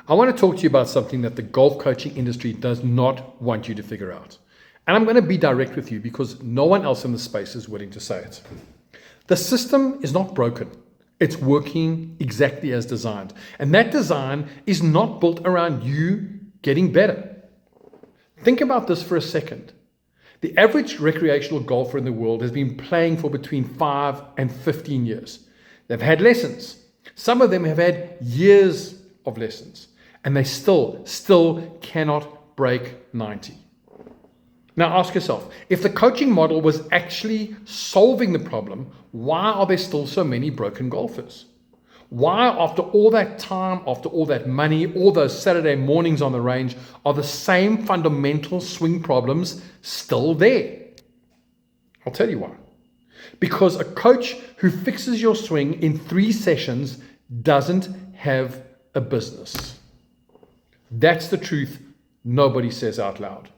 I want to talk to you about something that the golf coaching industry does not want you to figure out. And I'm going to be direct with you because no one else in the space is willing to say it. The system is not broken. It's working exactly as designed. And that design is not built around you getting better. Think about this for a second. The average recreational golfer in the world has been playing for between 5 and 15 years. They've had lessons. Some of them have had years of lessons, and they still cannot break 90. Now ask yourself, if the coaching model was actually solving the problem, why are there still so many broken golfers? Why, after all that time, after all that money, all those Saturday mornings on the range, are the same fundamental swing problems still there? I'll tell you why. Because a coach who fixes your swing in 3 sessions doesn't have a business. That's the truth nobody says out loud.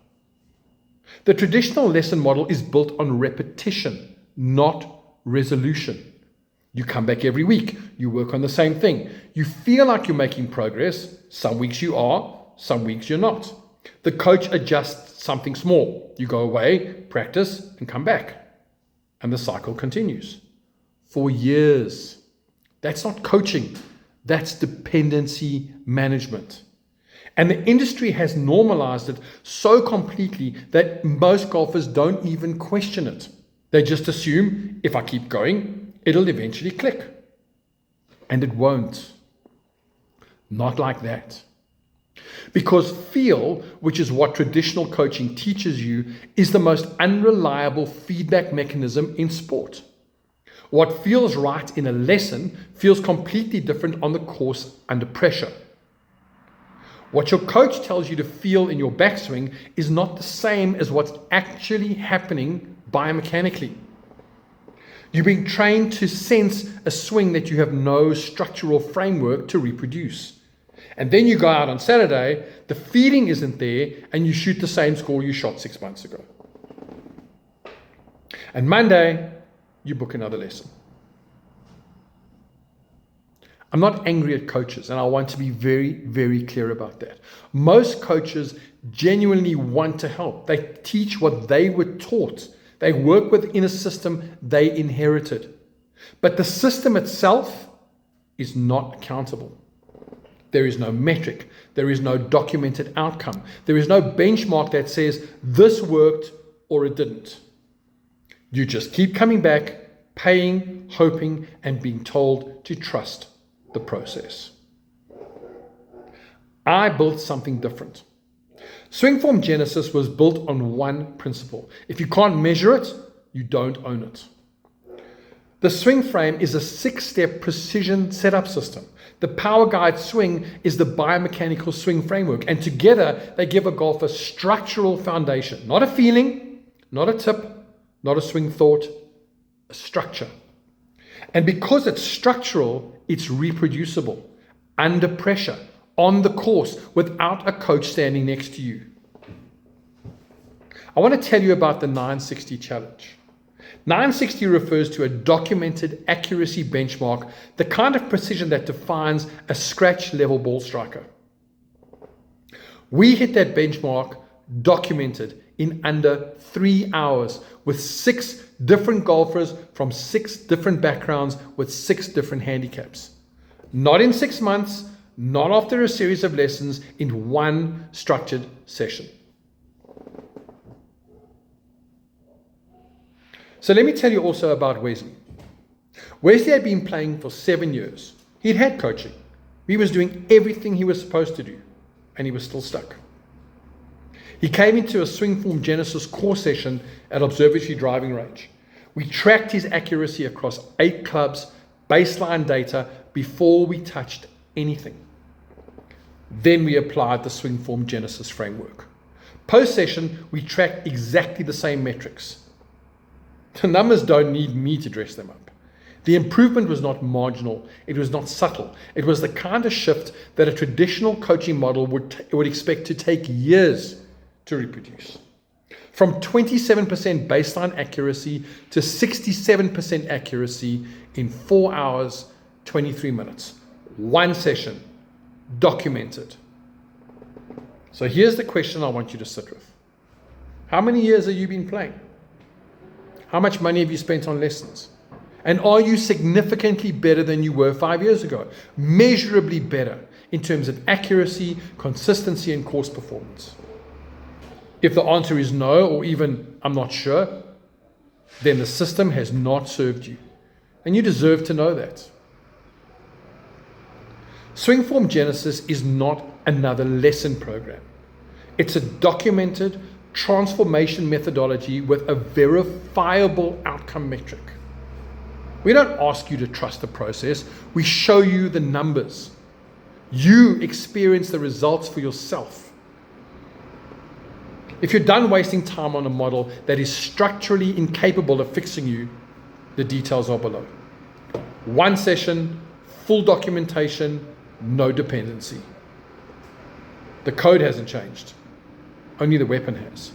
The traditional lesson model is built on repetition, not resolution. You come back every week, you work on the same thing. You feel like you're making progress. Some weeks you are, some weeks you're not. The coach adjusts something small. You go away, practice, and come back. And the cycle continues for years. That's not coaching. That's dependency management. And the industry has normalized it so completely that most golfers don't even question it. They just assume if I keep going, it'll eventually click. And it won't. Not like that. Because feel, which is what traditional coaching teaches you, is the most unreliable feedback mechanism in sport. What feels right in a lesson feels completely different on the course under pressure. What your coach tells you to feel in your backswing is not the same as what's actually happening biomechanically. You're being trained to sense a swing that you have no structural framework to reproduce. And then you go out on Saturday, the feeling isn't there, and you shoot the same score you shot 6 months ago. And Monday, you book another lesson. I'm not angry at coaches, and I want to be very, very clear about that. Most coaches genuinely want to help. They teach what they were taught. They work within a system they inherited. But the system itself is not accountable. There is no metric. There is no documented outcome. There is no benchmark that says this worked or it didn't. You just keep coming back, paying, hoping, and being told to trust the process. I built something different. Swing Form Genesis was built on one principle. If you can't measure it, you don't own it. The swing frame is a 6-step precision setup system. The Power Guide swing is the biomechanical swing framework, and together they give a golfer structural foundation, not a feeling, not a tip, not a swing thought, a structure. And because it's structural, it's reproducible, under pressure, on the course, without a coach standing next to you. I want to tell you about the 960 challenge. 960 refers to a documented accuracy benchmark, the kind of precision that defines a scratch level ball striker. We hit that benchmark documented in under 3 hours with 6 different golfers from 6 different backgrounds with 6 different handicaps. Not in 6 months, not after a series of lessons, in one structured session. So let me tell you also about Wesley. Wesley had been playing for 7 years. He'd had coaching. He was doing everything he was supposed to do, and he was still stuck. He came into a Swing Form Genesis core session at Observatory Driving Range. We tracked his accuracy across 8 clubs, baseline data, before we touched anything. Then we applied the Swing Form Genesis framework. Post-session, we tracked exactly the same metrics. The numbers don't need me to dress them up. The improvement was not marginal. It was not subtle. It was the kind of shift that a traditional coaching model would expect to take years to reproduce. From 27% baseline accuracy to 67% accuracy in 4 hours, 23 minutes. One session, documented. So here's the question I want you to sit with. How many years have you been playing? How much money have you spent on lessons? And are you significantly better than you were 5 years ago? Measurably better in terms of accuracy, consistency, and course performance. If the answer is no, or even I'm not sure, then the system has not served you. And you deserve to know that. Swingform Genesis is not another lesson program. It's a documented transformation methodology with a verifiable outcome metric. We don't ask you to trust the process. We show you the numbers. You experience the results for yourself. If you're done wasting time on a model that is structurally incapable of fixing you, the details are below. 1 session, full documentation, no dependency. The code hasn't changed. Only the weapon has.